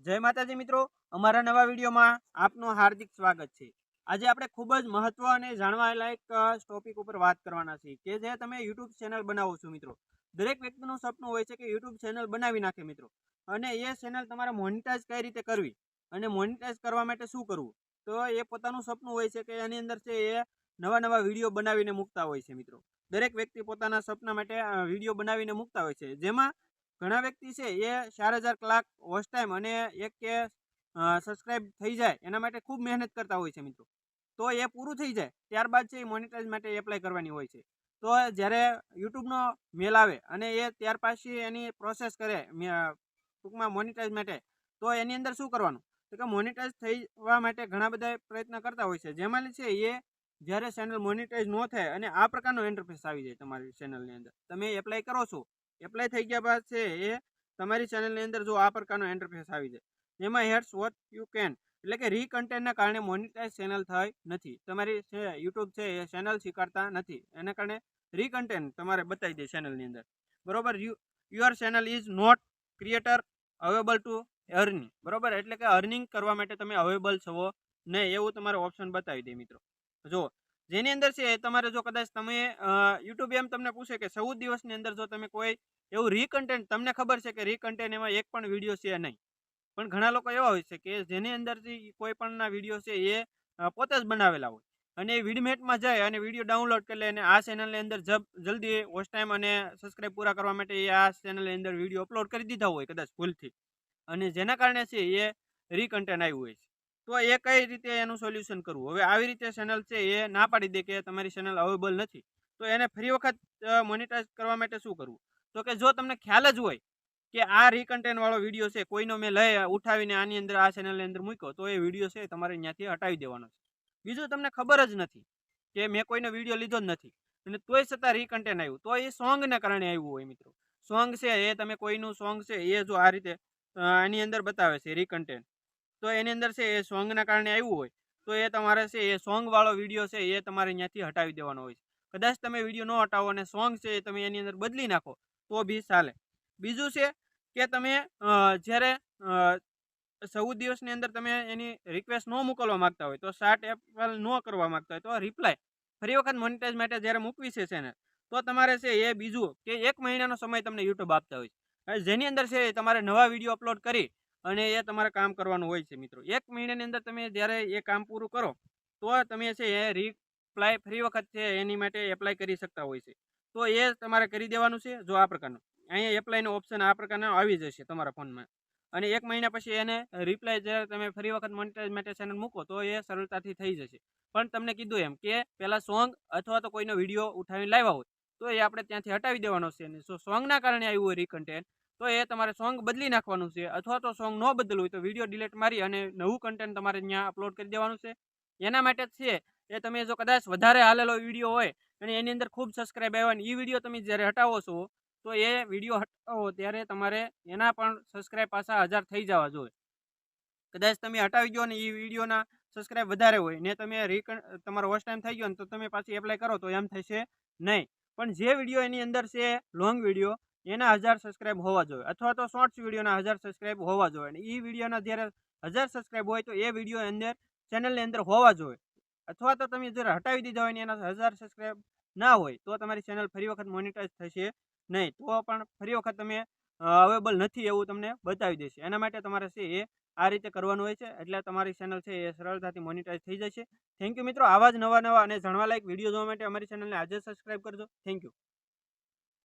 જય માતાજી મિત્રો, અમારા નવા વિડીયોમાં આપનું હાર્દિક સ્વાગત છે। આજે આપણે ખૂબ જ મહત્વ અને જાણવા લાયક ટોપિક ઉપર વાત કરવાના છીએ કે જે તમે યુટ્યુબ ચેનલ બનાવો છો મિત્રો। દરેક વ્યક્તિનું સપનું હોય છે કે યુટ્યુબ ચેનલ બનાવી નાખે મિત્રો, અને એ ચેનલ તમારે મોનેટાઈઝ કઈ રીતે કરવી અને મોનેટાઈઝ કરવા માટે શું કરવું, તો એ પોતાનું સપનું હોય છે કે એની અંદર છે એ નવા નવા વિડીયો બનાવીને મૂકતા હોય છે મિત્રો। દરેક વ્યક્તિ પોતાના સપના માટે વિડીયો બનાવીને મૂકતા હોય છે, જેમાં ઘણા વ્યક્તિ છે એ 4000 કલાક વોચ ટાઈમ અને 1K સબસ્ક્રાઇબ થઈ જાય એના માટે ખૂબ મહેનત કરતા હોય છે મિત્રો। તો એ પૂરું થઈ જાય ત્યારબાદ છે એ મોનેટાઈઝ માટે એપ્લાય કરવાની હોય છે। તો જ્યારે યુટ્યુબનો મેલ આવે અને એ ત્યાર પછી એની પ્રોસેસ કરે ટૂંકમાં મોનેટાઈઝ માટે, તો એની અંદર શું કરવાનું તો કે મોનેટાઈઝ થવા માટે ઘણા બધા પ્રયત્ન કરતા હોય છે, જેમાં છે એ જ્યારે ચેનલ મોનેટાઈઝ ન થાય અને આ પ્રકારનો ઇન્ટરફેસ આવી જાય તમારી ચેનલની અંદર, તમે એપ્લાય કરો છો, એપ્લાય થઈ ગયા બાદ છે એ તમારી ચેનલની અંદર જો આ પ્રકારનો ઇન્ટરફેસ આવી જાય, જેમાં હેડ્સ વોટ યુ કેન એટલે કે રીકન્ટેન્ટના કારણે મોનેટાઈઝ ચેનલ થઈ નથી, તમારી યુટ્યુબ છે એ ચેનલ સ્વીકારતા નથી, એના કારણે રીકન્ટેન્ટ તમારે બતાવી દે ચેનલની અંદર, બરોબર। Your channel is not creator available to earning, બરોબર, એટલે કે અર્નિંગ કરવા માટે તમે અવેલેબલ છો નહીં એવું તમારે ઓપ્શન બતાવી દે મિત્રો। જો જેની અંદર છે તમારે જો કદાચ તમે યુટ્યુબ એમ તમને પૂછે કે 14 દિવસની અંદર જો તમે કોઈ એવું રીકન્ટેન્ટ, તમને ખબર છે કે રીકન્ટેન્ટ એમાં એક પણ વિડીયો છે નહીં, પણ ઘણા લોકો એવા હોય છે કે જેની અંદરથી કોઈ પણના વિડીયો છે એ પોતે જ બનાવેલા હોય અને એ વિડમેટમાં જાય અને વિડીયો ડાઉનલોડ કરી લે અને આ ચેનલની અંદર જલ્દી વોચ ટાઈમ અને સબસ્ક્રાઇબ પૂરા કરવા માટે એ આ ચેનલની અંદર વિડીયો અપલોડ કરી દીધા હોય કદાચ ભૂલથી, અને જેના કારણે છે એ રીકન્ટેન્ટ આવ્યું હોય છે। તો એ કઈ રીતે એનું સોલ્યુશન કરવું? હવે આવી રીતે ચેનલ છે એ ના પાડી દે કે તમારી ચેનલ અવેલેબલ નથી, તો એને ફરી વખત મોનેટાઈઝ કરવા માટે શું કરવું? તો કે જો તમને ખ્યાલ જ હોય કે આ રીકન્ટેન્ટ વાળો વિડીયો છે કોઈનો મેં લઈ ઉઠાવીને આની અંદર આ ચેનલની અંદર મૂક્યો, તો એ વિડીયો છે તમારે ત્યાંથી હટાવી દેવાનો છે। બીજું તમને ખબર જ નથી કે મેં કોઈનો વિડીયો લીધો જ નથી અને તોય છતાં રીકન્ટેન્ટ આવ્યું, તો એ સોંગને કારણે આવ્યું હોય મિત્રો। સોંગ છે એ તમે કોઈનું સોંગ છે એ જો આ રીતે આની અંદર બતાવે છે રીકન્ટેન્ટ, તો એની અંદર છે એ સોંગના કારણે આવ્યું હોય, તો એ તમારે છે એ સોંગ વાળો વિડીયો છે એ તમારે ત્યાંથી હટાવી દેવાનો હોય છે। કદાચ તમે વિડીયો ન હટાવો અને સોંગ છે એ તમે એની અંદર બદલી નાખો તો બી ચાલે। બીજું છે કે તમે જ્યારે 14 દિવસની અંદર તમે એની રિક્વેસ્ટ ન મોકલવા માંગતા હોય, તો સ્ટાર્ટ એપ્લાય ન કરવા માંગતા હોય, તો રિપ્લાય ફરી વખત મોનેટાઈઝ માટે જ્યારે મૂકવી છે ચેનલ, તો તમારે છે એ બીજું કે 1 મહિનાનો સમય તમને યુટ્યુબ આપતા હોય છે, જેની અંદર છે તમારે નવા વિડીયો અપલોડ કરી અને એ તમારે કામ કરવાનું હોય છે મિત્રો। 1 મહિનાની અંદર તમે જ્યારે એ કામ પૂરું કરો તો તમે છે એ રિપ્લાય ફરી વખત છે એની માટે એપ્લાય કરી શકતા હોય છે, તો એ તમારે કરી દેવાનું છે। જો આ પ્રકારનું અહીંયા એપ્લાયનો ઓપ્શન આ પ્રકારનો આવી જશે તમારા ફોનમાં, અને 1 મહિના પછી એને રિપ્લાય જ્યારે તમે ફરી વખત મોનેટાઈઝ માટે ચેનલ મૂકો તો એ સરળતાથી થઈ જશે। પણ તમને કીધું એમ કે પહેલાં સોંગ અથવા તો કોઈનો વિડીયો ઉઠાવીને લાવ્યા હોય તો એ આપણે ત્યાંથી હટાવી દેવાનો છે, અને જો સોંગના કારણે આવ્યું હોય રીકન્ટેન્ટ, તો એ તમારે સોંગ બદલી નાખવાનું છે, અથવા તો સોંગ ન બદલવું હોય તો વિડીયો ડિલીટ મારી અને નવું કન્ટેન્ટ તમારે ત્યાં અપલોડ કરી દેવાનું છે। એના માટે જ છે એ તમે જો કદાચ વધારે હાલેલો વિડીયો હોય અને એની અંદર ખૂબ સબસ્ક્રાઇબ આવ્યા અને એ વિડીયો તમે જ્યારે હટાવો છો, તો એ વિડીયો હટાવો ત્યારે તમારે એના પણ સબસ્ક્રાઇબ પાછા 1000 થઈ જવા જોઈએ। કદાચ તમે હટાવી ગયો અને એ વિડીયોના સબસ્ક્રાઇબ વધારે હોય ને તમે તમારો વોચ ટાઈમ થઈ ગયો ને તો તમે પાછી એપ્લાય કરો તો એમ થશે નહીં, પણ જે વિડીયો એની અંદર છે લોંગ વિડીયો એના 1000 સબસ્ક્રાઇબ હોવા જોઈએ, અથવા તો શોર્ટ્સ વિડીયોના 1000 સબસ્ક્રાઇબ હોવા જોઈએ, અને એ વિડીયોના જ્યારે 1000 સબસ્ક્રાઇબ હોય તો એ વિડીયો અંદર ચેનલની અંદર હોવા જોઈએ, અથવા તો તમે જ્યારે હટાવી દીધા હોય ને એના 1000 સબસ્ક્રાઇબ ના હોય તો તમારી ચેનલ ફરી વખત મોનેટાઈઝ થશે નહીં, તો પણ ફરી વખત તમે અવેલેબલ નથી એવું તમને બતાવી દેશે। એના માટે તમારે છે એ આ રીતે કરવાનું હોય છે, એટલે તમારી ચેનલ છે એ સરળતાથી મોનેટાઈઝ થઈ જશે। થેન્ક યુ મિત્રો, આવા જ નવા અને જાણવા લાયક વિડીયો જોવા માટે અમારી ચેનલને આજે સબસ્ક્રાઇબ કરજો। Thank you.